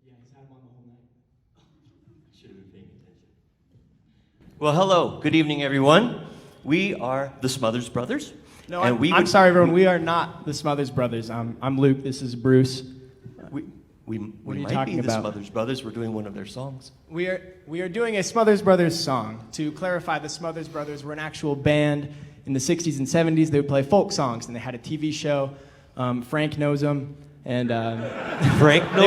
Yeah, he's had them on the whole night. Should have been paying attention. Well, hello. Good evening, everyone. We are the Smothers Brothers. No, I'm sorry, everyone. We are not the Smothers Brothers. I'm Luke. This is Bruce. We What are you might talking be the about? Smothers Brothers. We're doing one of their songs. We are doing a Smothers Brothers song. To clarify, the Smothers Brothers were an actual band in the 60s and 70s. They would play folk songs, and they had a TV show. Frank knows them, and Frank knows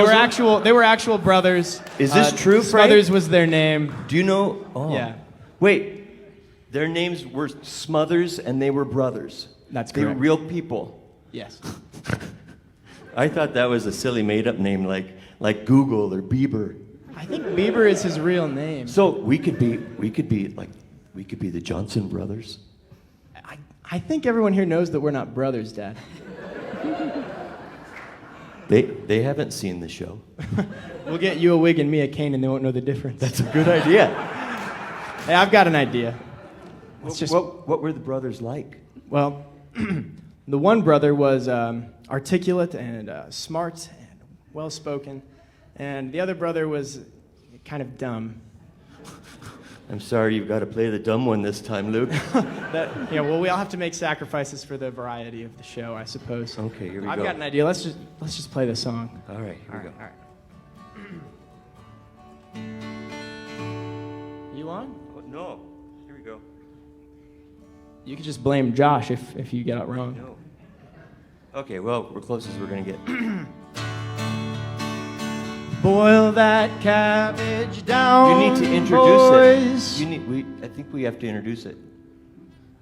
they were actual brothers. Is this true, Frank? Smothers was their name. Do you know? Oh. Yeah. Wait. Their names were Smothers, and they were brothers. That's They were correct. real people. Yes. I thought that was a silly made-up name, like Google or Bieber. I think Bieber is his real name. So we could be the Johnson Brothers. I think everyone here knows that we're not brothers, Dad. They haven't seen the show. We'll get you a wig and me a cane, and they won't know the difference. That's a good idea. Hey, I've got an idea. What were the brothers like? Well, the one brother was articulate and smart and well-spoken, and the other brother was kind of dumb. I'm sorry, you've got to play the dumb one this time, Luke. Well, we all have to make sacrifices for the variety of the show, I suppose. Okay, here we I've go. got an idea. Let's just play the song. All right, here we go. All right. You on? Oh, no, here we go. You could just blame Josh if you get it wrong. No. Okay, well, we're close as we're gonna get. Boil that cabbage down. You need to introduce boys. it. I think we have to introduce it.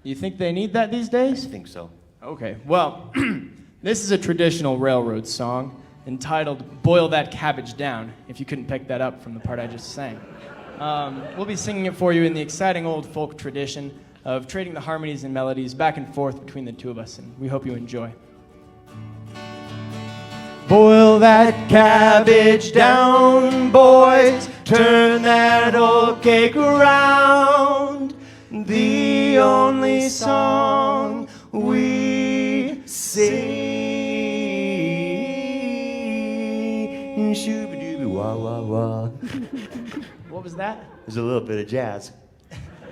You think they need that these I days? think so. Okay, well, this is a traditional railroad song entitled Boil That Cabbage Down, if you couldn't pick that up from the part I just sang. We'll be singing it for you in the exciting old folk tradition of trading the harmonies and melodies back and forth between the two of us, and we hope you enjoy. Boil that cabbage down, boys, turn that old cake around. The only song we sing. Shoo-ba-doo-ba, wah, wah, wah. What was that? There's a little bit of jazz.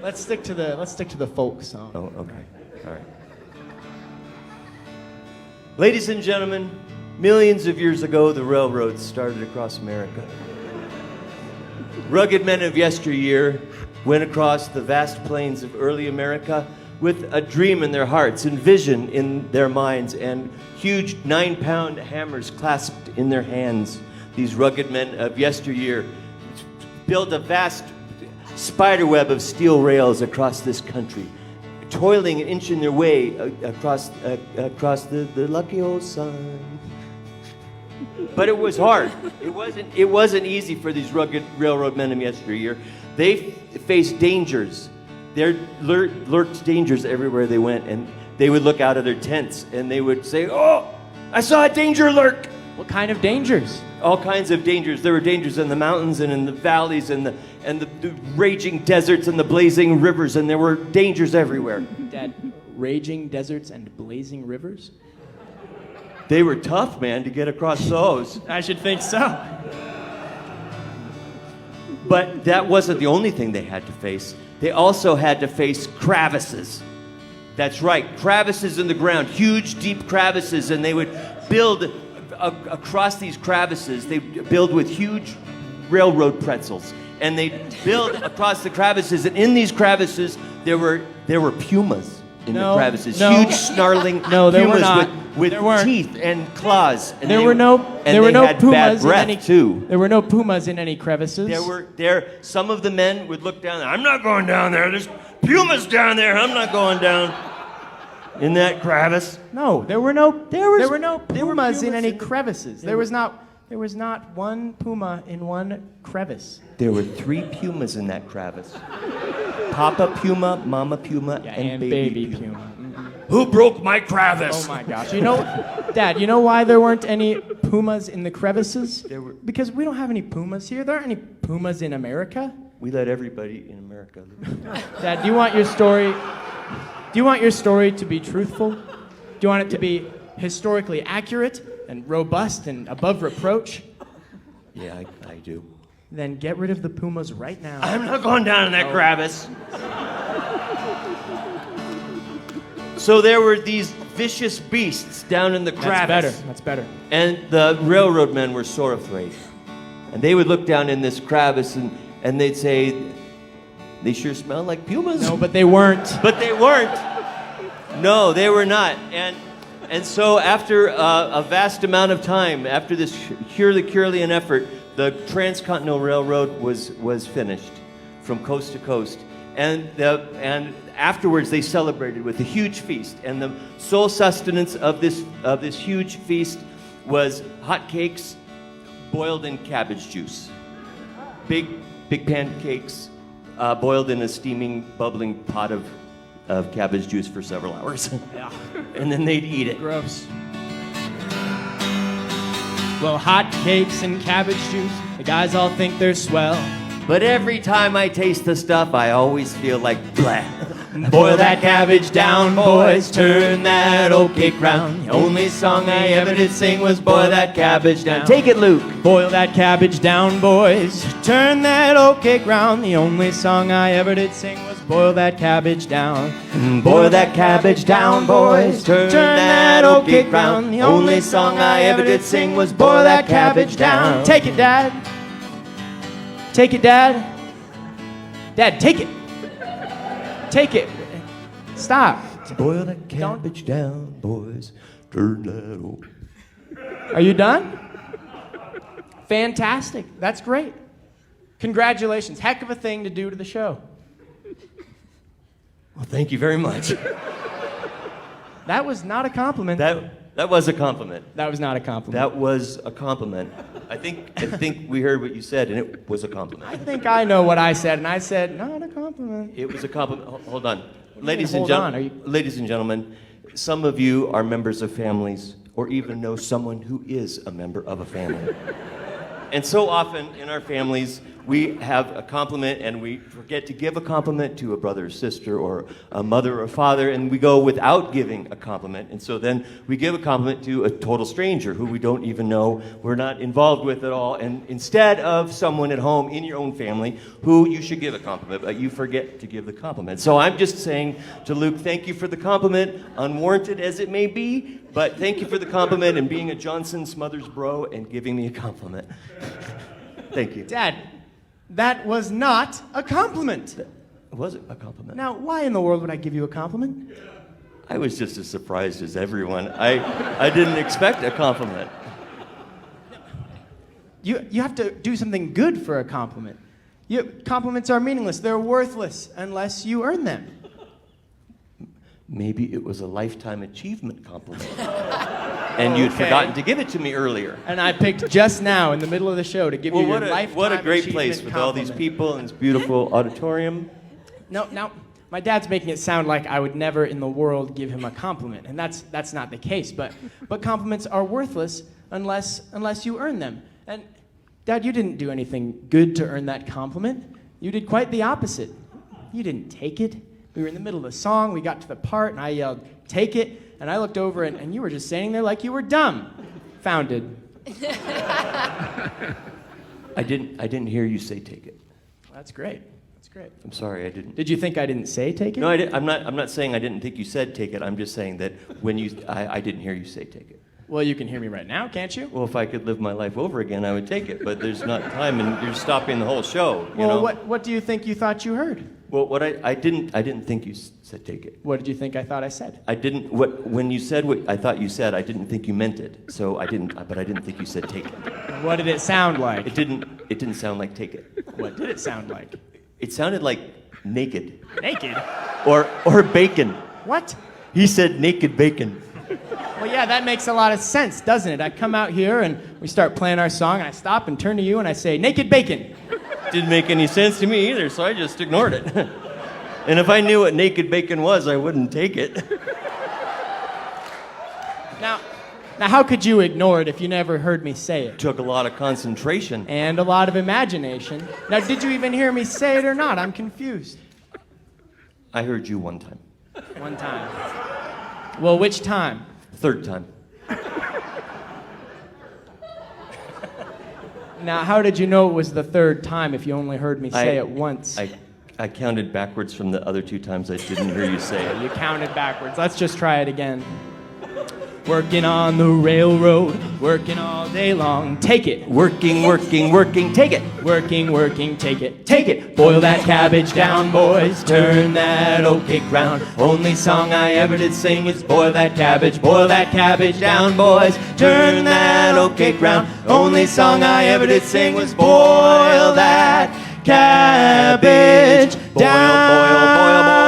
Let's stick to the folk song. Oh, okay. All right. Ladies and gentlemen, millions of years ago, the railroads started across America. Rugged men of yesteryear went across the vast plains of early America with a dream in their hearts and vision in their minds and huge 9-pound hammers clasped in their hands. These rugged men of yesteryear built a vast spiderweb of steel rails across this country, toiling and inching their way across the lucky old sun. But it was hard. It wasn't easy for these rugged railroad men of yesteryear. They faced dangers. There lurked dangers everywhere they went, and they would look out of their tents and they would say, "Oh, I saw a danger lurk." What kind of dangers? All kinds of dangers. There were dangers in the mountains and in the valleys and the raging deserts and the blazing rivers, and there were dangers everywhere. Dad, raging deserts and blazing rivers? They were tough, man, to get across those. I should think so. But that wasn't the only thing they had to face. They also had to face crevices. That's right, crevices in the ground, huge, deep crevices, and they would build across these crevices. They build with huge railroad pretzels, and they build across the crevices. And in these crevices, there were pumas in the crevices, huge, snarling pumas with teeth and claws. And There were no pumas bad breath too. There were no pumas in any crevices. Some of the men would look down there. I'm not going down there. There's pumas down there. I'm not going down in that crevice. No, there were no pumas in any crevices. There was not one puma in one crevice. There were 3 pumas in that crevice. Papa puma, mama puma, and baby puma. Mm-hmm. Who broke my crevice? Oh my gosh. Dad, you know why there weren't any pumas in the crevices? Because we don't have any pumas here. There aren't any pumas in America. We let everybody in America live. Dad, do you want your story to be truthful? Do you want it to be historically accurate and robust and above reproach? Yeah, I do. Then get rid of the pumas right now. I'm not going down in that crevice. So there were these vicious beasts down in the crevice. That's better. And the railroad men were sore afraid. And they would look down in this crevice and they'd say, they sure smell like pumas. No, but they weren't. But they weren't. No, they were not. And so after a vast amount of time, after this Herculean effort, the Transcontinental Railroad was finished from coast to coast. And afterwards they celebrated with a huge feast. And the sole sustenance of this huge feast was hot cakes boiled in cabbage juice. Big pancakes boiled in a steaming, bubbling pot of cabbage juice for several hours. Yeah. And then they'd eat it. Gross. Well, hot cakes and cabbage juice, the guys all think they're swell. But every time I taste the stuff, I always feel like blah. Boil that cabbage down, boys, turn that oat cake round. The only song I ever did sing was boil that cabbage down. Take it, Luke. Boil that cabbage down, boys, turn that oat cake round. The only song I ever did sing was boil that cabbage down. Boil that cabbage down, boys, turn that oat cake round. The only song I ever did sing was boil that cabbage down. Take it, Dad. Take it, Dad. Dad, take it. Take it. Stop. Boil that cabbage down, boys, turn that oat. Are you done? Fantastic. That's great. Congratulations. Heck of a thing to do to the show. Well, thank you very much. That was not a compliment. That was a compliment. That was not a compliment. That was a compliment. I think we heard what you said, and it was a compliment. I think I know what I said, and I said, not a compliment. It was a compliment. Hold on. Ladies and gentlemen, some of you are members of families or even know someone who is a member of a family. And so often in our families, we have a compliment and we forget to give a compliment to a brother or sister or a mother or father, and we go without giving a compliment. And so then we give a compliment to a total stranger who we don't even know, we're not involved with at all, and instead of someone at home in your own family who you should give a compliment, but you forget to give the compliment. So I'm just saying to Luke, thank you for the compliment, unwarranted as it may be, but thank you for the compliment and being a Johnson Smothers bro and giving me a compliment. Thank you. Dad, that was not a compliment. Was it a compliment? Now, why in the world would I give you a compliment? I was just as surprised as everyone. I didn't expect a compliment. You have to do something good for a compliment. Compliments are meaningless. They're worthless unless you earn them. Maybe it was a lifetime achievement compliment. And you'd forgotten to give it to me earlier. And I picked just now in the middle of the show to give you your lifetime what a great achievement place with all these compliment. people and this beautiful auditorium. No, now, my dad's making it sound like I would never in the world give him a compliment, and that's not the case. But compliments are worthless unless you earn them. And Dad, you didn't do anything good to earn that compliment. You did quite the opposite. You didn't take it. We were in the middle of the song. We got to the part, and I yelled, "Take it!" And I looked over, and you were just standing there like you were dumb. Founded. I didn't hear you say "take it." That's great. That's great. I'm sorry, I didn't. Did you think I didn't say take it? No, I'm not saying I didn't think you said "take it." I'm just saying that when I didn't hear you say "take it." Well, you can hear me right now, can't you? Well, if I could live my life over again, I would take it. But there's not time, and you're stopping the whole show. You know? What do you think you thought you heard? Well, I didn't think you said "take it." What did you think I thought I said? When you said what I thought you said, I didn't think you meant it. So I didn't think you said "take it." What did it sound like? It didn't sound like "take it." What did it sound like? It sounded like naked. Naked? Or bacon. What? He said naked bacon. Well, yeah, that makes a lot of sense, doesn't it? I come out here and we start playing our song, and I stop and turn to you and I say, "Naked bacon." Didn't make any sense to me either, so I just ignored it. And if I knew what naked bacon was, I wouldn't take it. Now, how could you ignore it if you never heard me say it? Took a lot of concentration. And a lot of imagination. Now, did you even hear me say it or not? I'm confused. I heard you one time. One time. Well, which time? Third time. Now, how did you know it was the third time if you only heard me say it once? I counted backwards from the other 2 times I didn't hear you say it. You counted backwards. Let's just try it again. Working on the railroad, working all day long. Take it. Working, working, working, take it. Working, working, take it. Take it. Boil that cabbage down, boys. Turn that oatcake round. Only song I ever did sing is boil that cabbage down, boys. Turn that oatcake round. Only song I ever did sing was boil that cabbage down. Boil, boil, boil, boil.